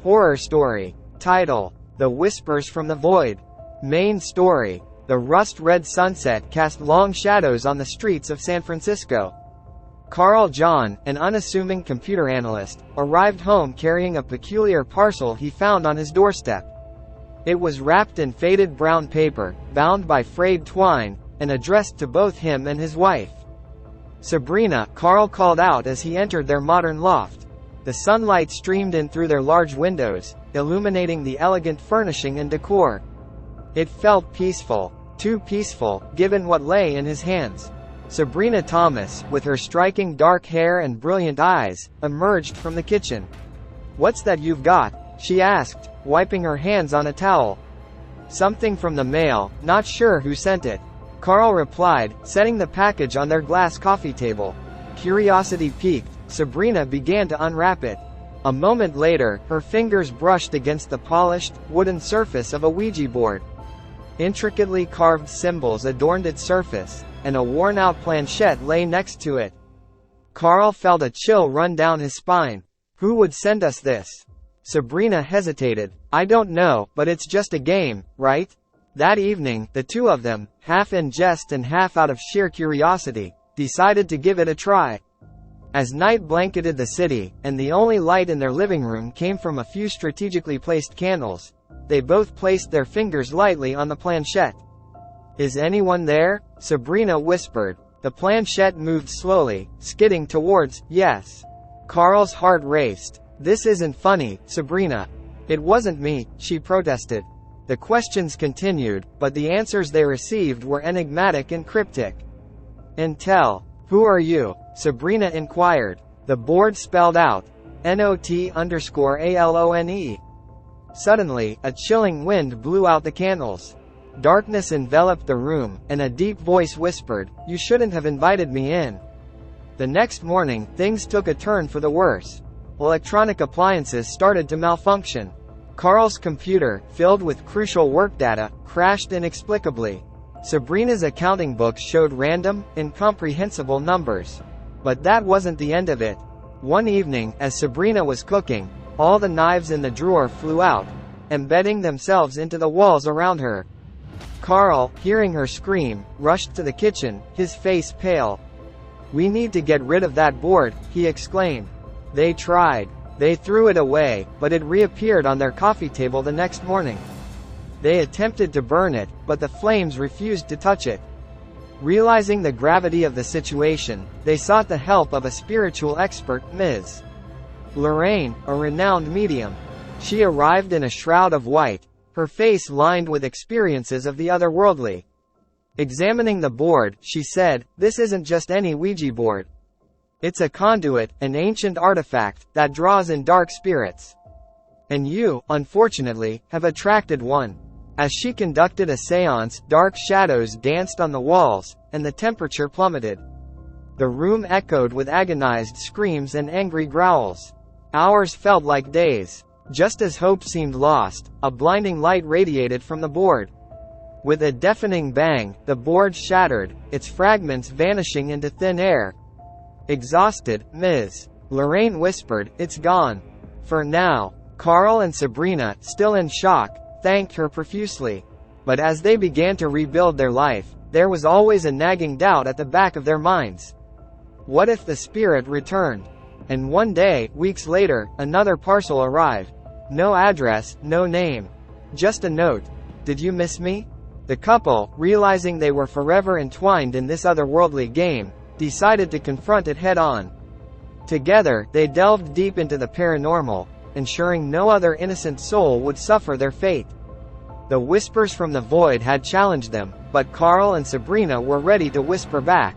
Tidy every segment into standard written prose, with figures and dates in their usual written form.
Horror story. Title: The Whispers from the Void. Main story: the rust-red sunset cast long shadows on the streets of San Francisco. Carl John, an unassuming computer analyst, arrived home carrying a peculiar parcel he found on his doorstep. It was wrapped in faded brown paper, bound by frayed twine, and addressed to both him and his wife. Sabrina, Carl called out as he entered their modern loft. The sunlight streamed in through their large windows, illuminating the elegant furnishing and decor. It felt peaceful, too peaceful, given what lay in his hands. Sabrina Thomas, with her striking dark hair and brilliant eyes, emerged from the kitchen. "What's that you've got?" she asked, wiping her hands on a towel. "Something from the mail, not sure who sent it," Carl replied, setting the package on their glass coffee table. Curiosity piqued, Sabrina began to unwrap it. A moment later, her fingers brushed against the polished, wooden surface of a Ouija board. Intricately carved symbols adorned its surface, and a worn-out planchette lay next to it. Carl felt a chill run down his spine. "Who would send us this?" Sabrina hesitated. "I don't know, but it's just a game, right?" That evening, the two of them, half in jest and half out of sheer curiosity, decided to give it a try. As night blanketed the city, and the only light in their living room came from a few strategically placed candles, they both placed their fingers lightly on the planchette. "Is anyone there?" Sabrina whispered. The planchette moved slowly, skidding towards yes. Carl's heart raced. "This isn't funny, Sabrina." "It wasn't me," she protested. The questions continued, but the answers they received were enigmatic and cryptic. "Intel. Who are you?" Sabrina inquired. The board spelled out, NOT_ALONE. Suddenly, a chilling wind blew out the candles. Darkness enveloped the room, and a deep voice whispered, "You shouldn't have invited me in." The next morning, things took a turn for the worse. Electronic appliances started to malfunction. Carl's computer, filled with crucial work data, crashed inexplicably. Sabrina's accounting books showed random, incomprehensible numbers. But that wasn't the end of it. One evening, as Sabrina was cooking, all the knives in the drawer flew out, embedding themselves into the walls around her. Carl, hearing her scream, rushed to the kitchen, his face pale. "We need to get rid of that board," he exclaimed. They tried. They threw it away, but it reappeared on their coffee table the next morning. They attempted to burn it, but the flames refused to touch it. Realizing the gravity of the situation, they sought the help of a spiritual expert, Ms. Lorraine, a renowned medium. She arrived in a shroud of white, her face lined with experiences of the otherworldly. Examining the board, she said, "This isn't just any Ouija board. It's a conduit, an ancient artifact, that draws in dark spirits. And you, unfortunately, have attracted one." As she conducted a séance, dark shadows danced on the walls, and the temperature plummeted. The room echoed with agonized screams and angry growls. Hours felt like days. Just as hope seemed lost, a blinding light radiated from the board. With a deafening bang, the board shattered, its fragments vanishing into thin air. Exhausted, Ms. Lorraine whispered, "It's gone. For now." Carl and Sabrina, still in shock, thanked her profusely. But as they began to rebuild their life, there was always a nagging doubt at the back of their minds. What if the spirit returned? And one day, weeks later, another parcel arrived. No address, no name. Just a note. "Did you miss me?" The couple, realizing they were forever entwined in this otherworldly game, decided to confront it head-on. Together, they delved deep into the paranormal, ensuring no other innocent soul would suffer their fate. The whispers from the void had challenged them, but Carl and Sabrina were ready to whisper back.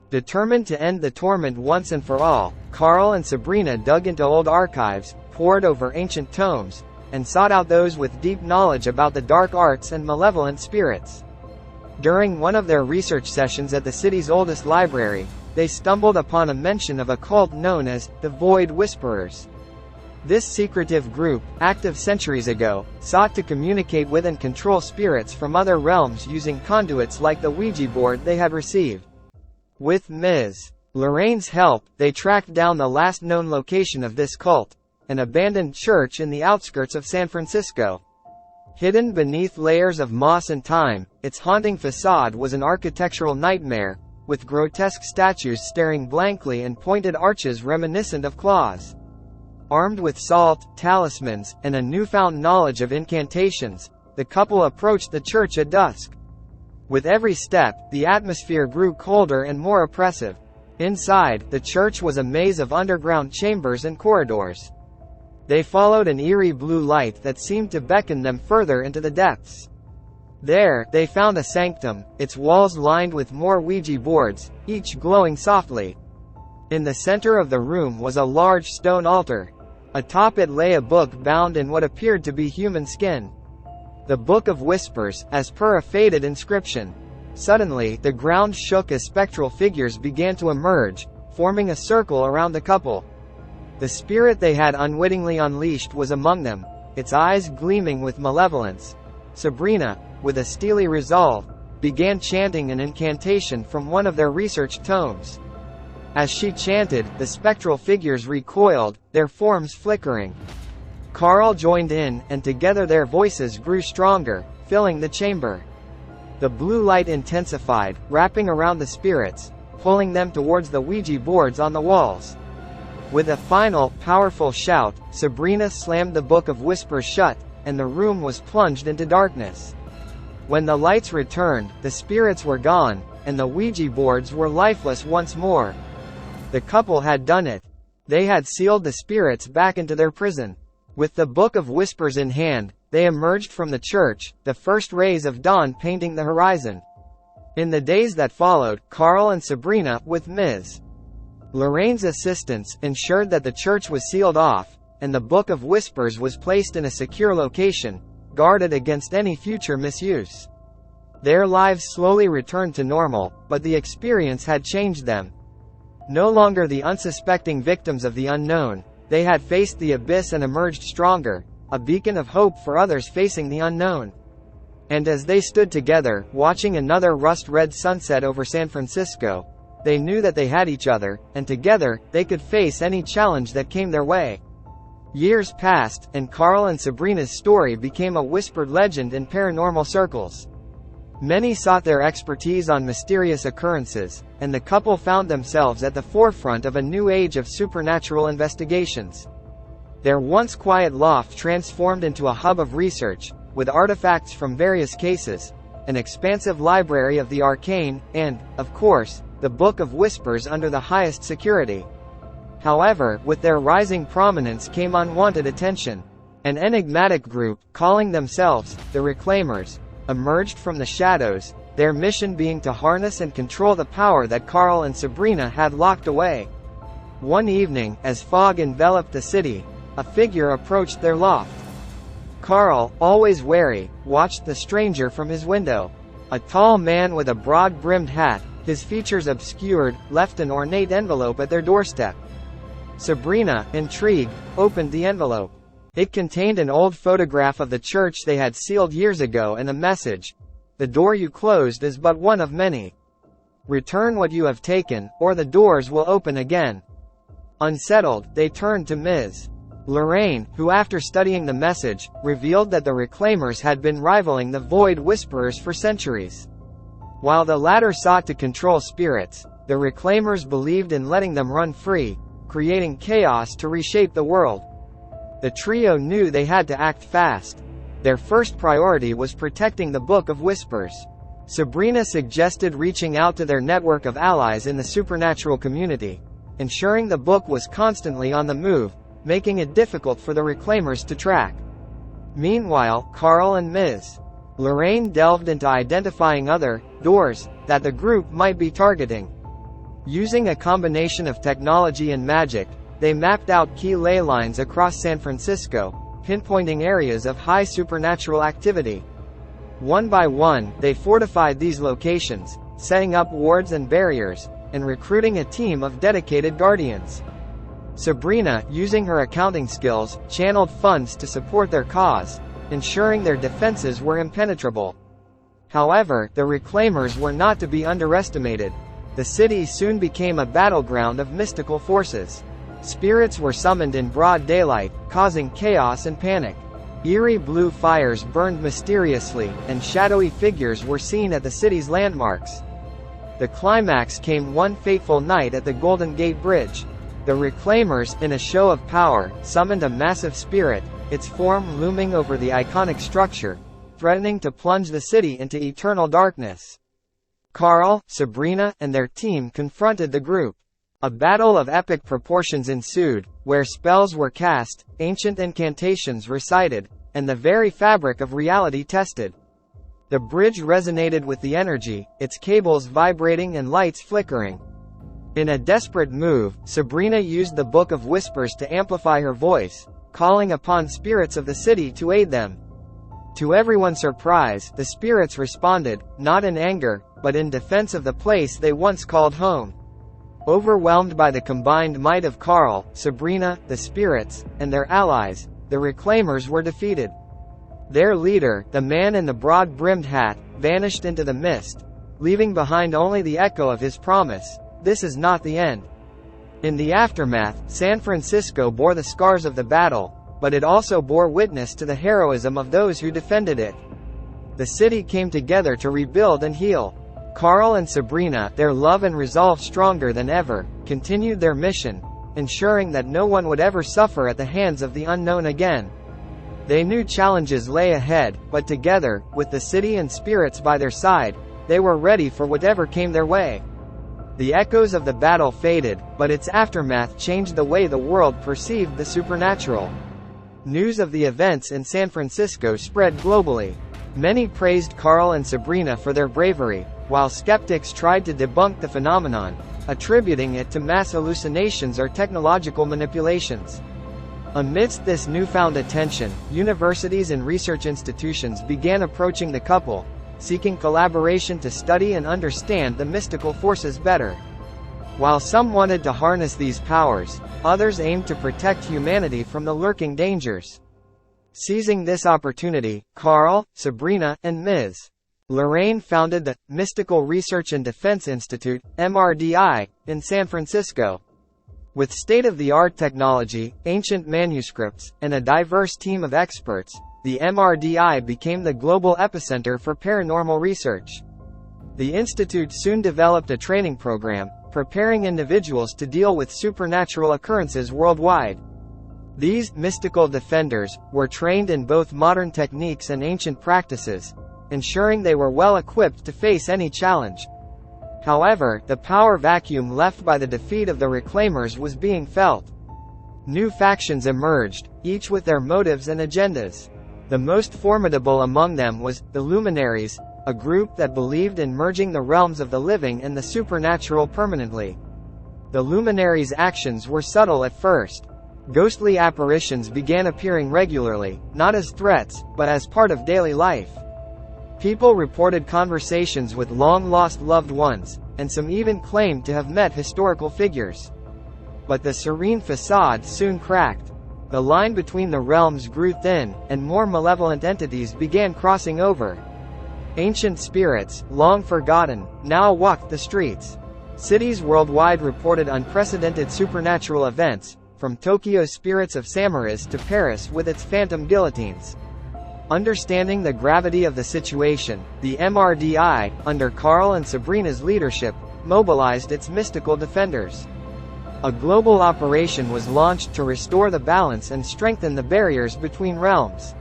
Determined to end the torment once and for all, Carl and Sabrina dug into old archives, pored over ancient tomes, and sought out those with deep knowledge about the dark arts and malevolent spirits. During one of their research sessions at the city's oldest library, they stumbled upon a mention of a cult known as the Void Whisperers. This secretive group, active centuries ago, sought to communicate with and control spirits from other realms using conduits like the Ouija board they had received. With Ms. Lorraine's help, they tracked down the last known location of this cult, an abandoned church in the outskirts of San Francisco. Hidden beneath layers of moss and time, its haunting facade was an architectural nightmare, with grotesque statues staring blankly and pointed arches reminiscent of claws. Armed with salt, talismans, and a newfound knowledge of incantations, the couple approached the church at dusk. With every step, the atmosphere grew colder and more oppressive. Inside, the church was a maze of underground chambers and corridors. They followed an eerie blue light that seemed to beckon them further into the depths. There, they found a sanctum, its walls lined with more Ouija boards, each glowing softly. In the center of the room was a large stone altar. Atop it lay a book bound in what appeared to be human skin. The Book of Whispers, as per a faded inscription. Suddenly, the ground shook as spectral figures began to emerge, forming a circle around the couple. The spirit they had unwittingly unleashed was among them, its eyes gleaming with malevolence. Sabrina, with a steely resolve, began chanting an incantation from one of their research tomes. As she chanted, the spectral figures recoiled, their forms flickering. Carl joined in, and together their voices grew stronger, filling the chamber. The blue light intensified, wrapping around the spirits, pulling them towards the Ouija boards on the walls. With a final, powerful shout, Sabrina slammed the Book of Whispers shut, and the room was plunged into darkness. When the lights returned, the spirits were gone, and the Ouija boards were lifeless once more. The couple had done it. They had sealed the spirits back into their prison. With the Book of Whispers in hand, they emerged from the church, the first rays of dawn painting the horizon. In the days that followed, Carl and Sabrina, with Ms. Lorraine's assistance, ensured that the church was sealed off, and the Book of Whispers was placed in a secure location, guarded against any future misuse. Their lives slowly returned to normal, but the experience had changed them. No longer the unsuspecting victims of the unknown, they had faced the abyss and emerged stronger, a beacon of hope for others facing the unknown. And as they stood together, watching another rust-red sunset over San Francisco, they knew that they had each other, and together, they could face any challenge that came their way. Years passed, and Carl and Sabrina's story became a whispered legend in paranormal circles. Many sought their expertise on mysterious occurrences, and the couple found themselves at the forefront of a new age of supernatural investigations. Their once quiet loft transformed into a hub of research, with artifacts from various cases, an expansive library of the arcane, and, of course, the Book of Whispers under the highest security. However, with their rising prominence came unwanted attention. An enigmatic group, calling themselves the Reclaimers, emerged from the shadows, their mission being to harness and control the power that Carl and Sabrina had locked away. One evening, as fog enveloped the city, a figure approached their loft. Carl, always wary, watched the stranger from his window. A tall man with a broad-brimmed hat, his features obscured, left an ornate envelope at their doorstep. Sabrina, intrigued, opened the envelope. It contained an old photograph of the church they had sealed years ago and a message: "The door you closed is but one of many. Return what you have taken, or the doors will open again." Unsettled, they turned to Ms. Lorraine, who after studying the message, revealed that the Reclaimers had been rivaling the Void Whisperers for centuries. While the latter sought to control spirits, the Reclaimers believed in letting them run free, creating chaos to reshape the world. The trio knew they had to act fast. Their first priority was protecting the Book of Whispers. Sabrina suggested reaching out to their network of allies in the supernatural community, ensuring the book was constantly on the move, making it difficult for the Reclaimers to track. Meanwhile, Carl and Ms. Lorraine delved into identifying other doors that the group might be targeting. Using a combination of technology and magic, they mapped out key ley lines across San Francisco, pinpointing areas of high supernatural activity. One by one, they fortified these locations, setting up wards and barriers, and recruiting a team of dedicated guardians. Sabrina, using her accounting skills, channeled funds to support their cause, ensuring their defenses were impenetrable. However, the Reclaimers were not to be underestimated. The city soon became a battleground of mystical forces. Spirits were summoned in broad daylight, causing chaos and panic. Eerie blue fires burned mysteriously, and shadowy figures were seen at the city's landmarks. The climax came one fateful night at the Golden Gate Bridge. The Reclaimers, in a show of power, summoned a massive spirit, its form looming over the iconic structure, threatening to plunge the city into eternal darkness. Carl, Sabrina, and their team confronted the group. A battle of epic proportions ensued, where spells were cast, ancient incantations recited, and the very fabric of reality tested. The bridge resonated with the energy, its cables vibrating and lights flickering. In a desperate move, Sabrina used the Book of Whispers to amplify her voice, calling upon spirits of the city to aid them. To everyone's surprise, the spirits responded, not in anger, but in defense of the place they once called home. Overwhelmed by the combined might of Carl, Sabrina, the spirits, and their allies, the Reclaimers were defeated. Their leader, the man in the broad-brimmed hat, vanished into the mist, leaving behind only the echo of his promise: "This is not the end." In the aftermath, San Francisco bore the scars of the battle, but it also bore witness to the heroism of those who defended it. The city came together to rebuild and heal. Carl and Sabrina, their love and resolve stronger than ever, continued their mission, ensuring that no one would ever suffer at the hands of the unknown again. They knew challenges lay ahead, but together, with the city and spirits by their side, they were ready for whatever came their way. The echoes of the battle faded, but its aftermath changed the way the world perceived the supernatural. News of the events in San Francisco spread globally. Many praised Carl and Sabrina for their bravery, while skeptics tried to debunk the phenomenon, attributing it to mass hallucinations or technological manipulations. Amidst this newfound attention, universities and research institutions began approaching the couple, seeking collaboration to study and understand the mystical forces better. While some wanted to harness these powers, others aimed to protect humanity from the lurking dangers. Seizing this opportunity, Carl, Sabrina, and Ms. Lorraine founded the Mystical Research and Defense Institute, MRDI, in San Francisco. With state-of-the-art technology, ancient manuscripts, and a diverse team of experts, the MRDI became the global epicenter for paranormal research. The institute soon developed a training program, preparing individuals to deal with supernatural occurrences worldwide. These mystical defenders were trained in both modern techniques and ancient practices, ensuring they were well equipped to face any challenge. However, the power vacuum left by the defeat of the Reclaimers was being felt. New factions emerged, each with their motives and agendas. The most formidable among them was the Luminaries, a group that believed in merging the realms of the living and the supernatural permanently. The Luminaries' actions were subtle at first. Ghostly apparitions began appearing regularly, not as threats, but as part of daily life. People reported conversations with long-lost loved ones, and some even claimed to have met historical figures. But the serene facade soon cracked. The line between the realms grew thin, and more malevolent entities began crossing over. Ancient spirits, long forgotten, now walked the streets. Cities worldwide reported unprecedented supernatural events, from Tokyo's spirits of samurais to Paris with its phantom guillotines. Understanding the gravity of the situation, the MRDI, under Carl and Sabrina's leadership, mobilized its mystical defenders. A global operation was launched to restore the balance and strengthen the barriers between realms.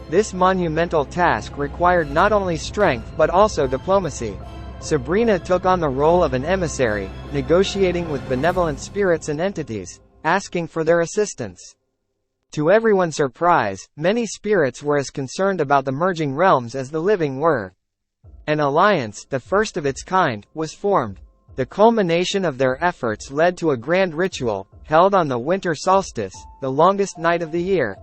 This monumental task required not only strength but also diplomacy. Sabrina took on the role of an emissary, negotiating with benevolent spirits and entities, asking for their assistance. To everyone's surprise, many spirits were as concerned about the merging realms as the living were. An alliance, the first of its kind, was formed. The culmination of their efforts led to a grand ritual, held on the winter solstice, the longest night of the year.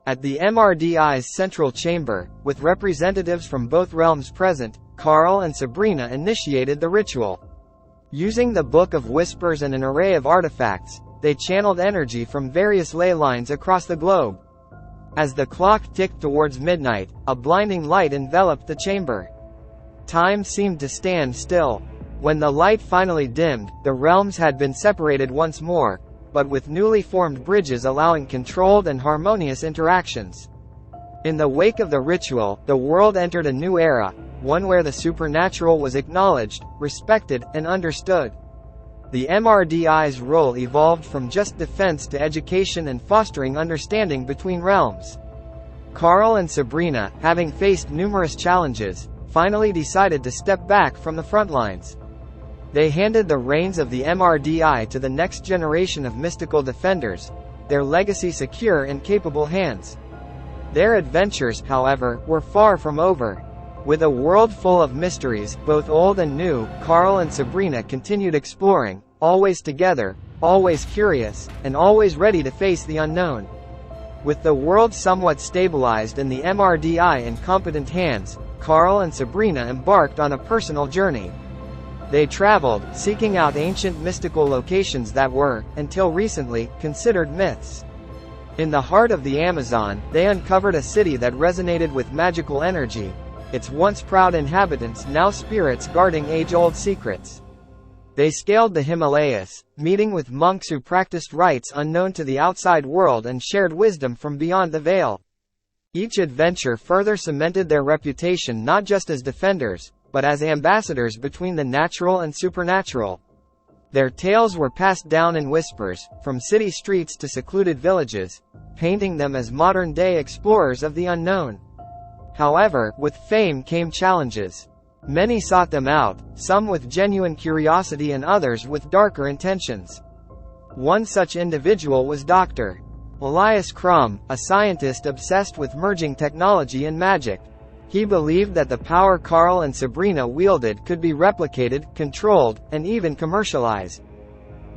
At the MRDI's central chamber, with representatives from both realms present, Carl and Sabrina initiated the ritual. Using the Book of Whispers and an array of artifacts, they channeled energy from various ley lines across the globe. As the clock ticked towards midnight, a blinding light enveloped the chamber. Time seemed to stand still. When the light finally dimmed, the realms had been separated once more, but with newly formed bridges allowing controlled and harmonious interactions. In the wake of the ritual, the world entered a new era, one where the supernatural was acknowledged, respected, and understood. The MRDI's role evolved from just defense to education and fostering understanding between realms. Carl and Sabrina, having faced numerous challenges, finally decided to step back from the front lines. They handed the reins of the MRDI to the next generation of mystical defenders, their legacy secure in capable hands. Their adventures, however, were far from over. With a world full of mysteries, both old and new, Carl and Sabrina continued exploring, always together, always curious, and always ready to face the unknown. With the world somewhat stabilized and the MRDI in competent hands, Carl and Sabrina embarked on a personal journey. They traveled, seeking out ancient mystical locations that were, until recently, considered myths. In the heart of the Amazon, they uncovered a city that resonated with magical energy, its once proud inhabitants now spirits guarding age-old secrets. They scaled the Himalayas, meeting with monks who practiced rites unknown to the outside world and shared wisdom from beyond the veil. Each adventure further cemented their reputation not just as defenders, but as ambassadors between the natural and supernatural. Their tales were passed down in whispers, from city streets to secluded villages, painting them as modern-day explorers of the unknown. However, with fame came challenges. Many sought them out, some with genuine curiosity and others with darker intentions. One such individual was Dr. Elias Crumb, a scientist obsessed with merging technology and magic. He believed that the power Carl and Sabrina wielded could be replicated, controlled, and even commercialized.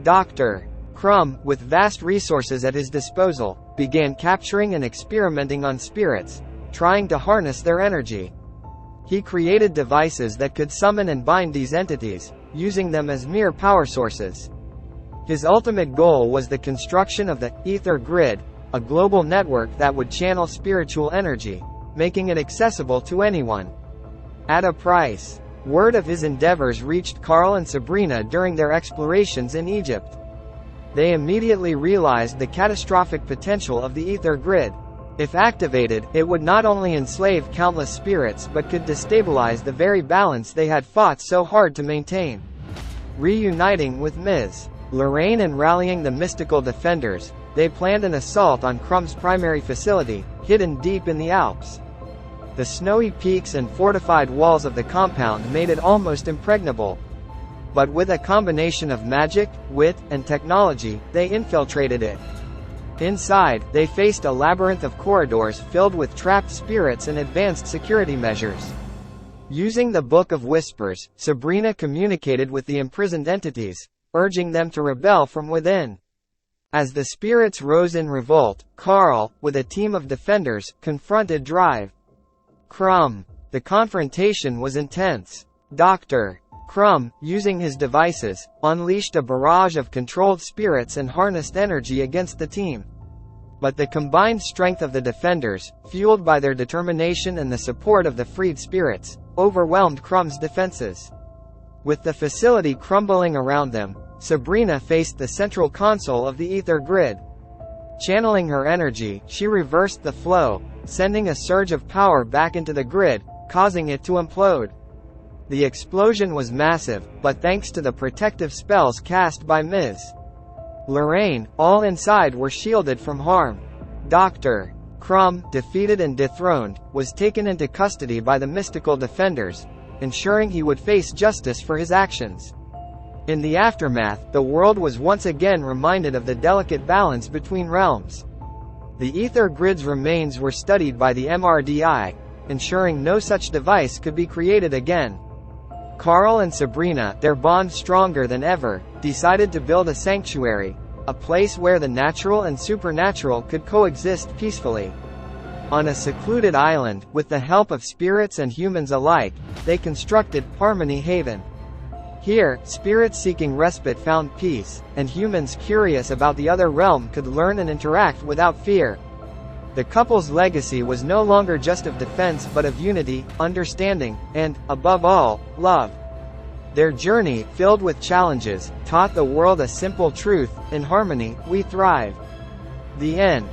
Dr. Crumb, with vast resources at his disposal, began capturing and experimenting on spirits, trying to harness their energy. He created devices that could summon and bind these entities, using them as mere power sources. His ultimate goal was the construction of the Ether Grid, a global network that would channel spiritual energy, making it accessible to anyone. At a price. Word of his endeavors reached Carl and Sabrina during their explorations in Egypt. They immediately realized the catastrophic potential of the Ether Grid. If activated, it would not only enslave countless spirits but could destabilize the very balance they had fought so hard to maintain. Reuniting with Ms. Lorraine and rallying the mystical defenders, they planned an assault on Crumb's primary facility, hidden deep in the Alps. The snowy peaks and fortified walls of the compound made it almost impregnable. But with a combination of magic, wit, and technology, they infiltrated it. Inside, they faced a labyrinth of corridors filled with trapped spirits and advanced security measures. Using the Book of Whispers, Sabrina communicated with the imprisoned entities, urging them to rebel from within. As the spirits rose in revolt, Carl, with a team of defenders, confronted Drive. Crumb. The confrontation was intense. Dr. Crumb, using his devices, unleashed a barrage of controlled spirits and harnessed energy against the team. But the combined strength of the defenders, fueled by their determination and the support of the freed spirits, overwhelmed Crumb's defenses. With the facility crumbling around them, Sabrina faced the central console of the Ether Grid. Channeling her energy, she reversed the flow, sending a surge of power back into the grid, causing it to implode. The explosion was massive, but thanks to the protective spells cast by Ms. Lorraine, all inside were shielded from harm. Dr. Crumb, defeated and dethroned, was taken into custody by the mystical defenders, ensuring he would face justice for his actions. In the aftermath, the world was once again reminded of the delicate balance between realms. The Ether Grid's remains were studied by the MRDI, ensuring no such device could be created again. Carl and Sabrina, their bond stronger than ever, decided to build a sanctuary, a place where the natural and supernatural could coexist peacefully. On a secluded island, with the help of spirits and humans alike, they constructed Harmony Haven. Here, spirits seeking respite found peace, and humans curious about the other realm could learn and interact without fear. The couple's legacy was no longer just of defense but of unity, understanding, and, above all, love. Their journey, filled with challenges, taught the world a simple truth: in harmony, we thrive. The end.